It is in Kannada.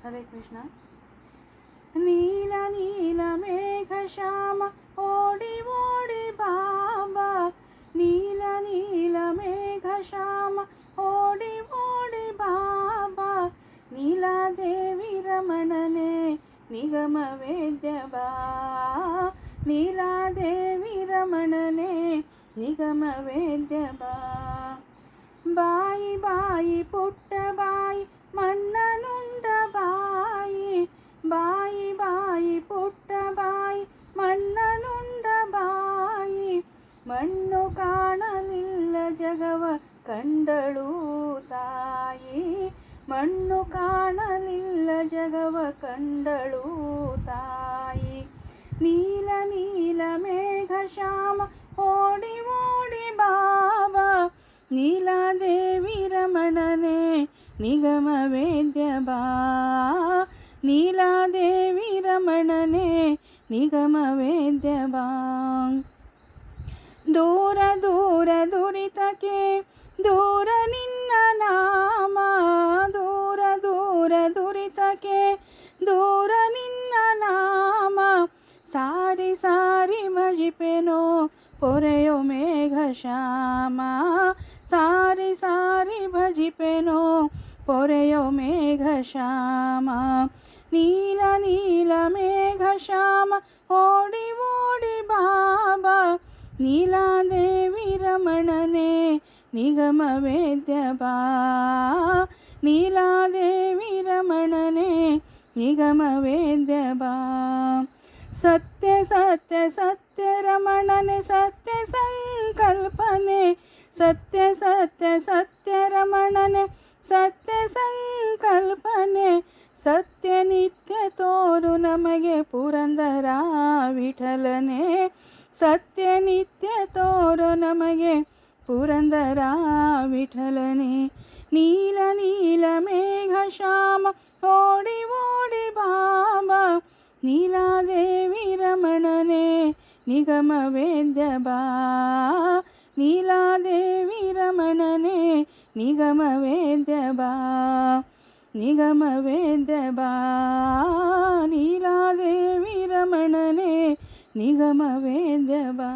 हरे कृष्ण। नील नील मेघ श्याम ओडी ओडी बाबा, नील नील मेघ श्याम ओडी ओडी बाबा, नीलादेवी रमणने निगम वेद्य बा, नीलादेवी रमणने निगम वेद्य बा. ಬಾಯಿ ಬಾಯಿ ಪುಟ್ಟ ಬಾಯಿ ಮಣ್ಣನುಂಡ ಬಾಯಿ, ಬಾಯಿ ಬಾಯಿ ಪುಟ್ಟ ಬಾಯಿ ಮಣ್ಣನುಂಡ ಬಾಯಿ, ಮಣ್ಣು ಕಾಣಲಿಲ್ಲ ಜಗವ ಕಂಡಳು ತಾಯಿ, ಮಣ್ಣು ಕಾಣಲಿಲ್ಲ ಜಗವ ಕಂಡಳು ತಾಯಿ. ನೀಲ ನೀಲ ಮೇಘ ಶ್ಯಾಮ ಓಡಿ ಓಡಿ ಬಾಬಾ, ನೀಲಾದೇವಿ ರಮಣನೆ ನಿಗಮ ವೇದ್ಯ ಬಾ, ನೀಲಾದೇವಿ ರಮಣನೆ ನಿಗಮ ವೇದ್ಯ ಬಾ. ದೂರ ದೂರ ದುರಿತಕ್ಕೆ ದೂರ ನಿನ್ನ ನಾಮ, ದೂರ ದೂರ ದುರಿತಕ್ಕೆ ದೂರ ನಿನ್ನ ನಾಮ, ಸಾರಿ ಸಾರಿ ಭಜಿಪೆನೋ ಪೊರೆಯೋ ಮೇಘ ಶ್ಯಾಮ, ಸಾರಿ ಸಾರಿ ಭಜಿಪೆನೋ ಪೊರೆಯೋ ಮೇಘ ಶ್ಯಾಮ. ನೀಲ ನೀಲ ಮೇಘ ಶ್ಯಾಮ ಓಡಿ ಓಡಿ ಬಾಬಾ, ನೀಲಾದೇವಿ ರಮಣನೆ ನಿಗಮ ವೇದ್ಯ ಬಾ, ನೀಲಾದೇವಿ ರಮಣನೆ ನಿಗಮ ವೇದ್ಯ ಬಾ. ಸತ್ಯ ಸತ್ಯ ಸತ್ಯ ರಮಣನೆ ಸತ್ಯ ಸಂಕಲ್ಪನೆ, ಸತ್ಯ ಸತ್ಯ ಸತ್ಯ ರಮಣನೆ ಸತ್ಯ ಸಂಕಲ್ಪನೆ, ಸತ್ಯ ನಿತ್ಯ ತೋರು ನಮಗೆ ಪುರಂದರ ವಿಠಲನೆ, ಸತ್ಯ ನಿತ್ಯ ತೋರು ನಮಗೆ ಪುರಂದರ ವಿಠಲನೆ. ನೀಲ ನೀಲ ಮೇಘ ಶ್ಯಾಮ ಓಡಿ ಓಡಿ ಬಾಬಾ, ನೀಲಾದೇವಿ ರಮಣನೆ ನಿಗಮ ವೇದ್ಯ ಬಾ, ನೀಲಾದೇವಿ ರಮಣನೆ ನಿಗಮ ವೇದ್ಯ ಬಾ, ನಿಗಮ ವೇದ್ಯ ಬಾ, ನೀಲಾದೇವಿ ರಮಣನೆ ನಿಗಮ ವೇದ್ಯ ಬಾ.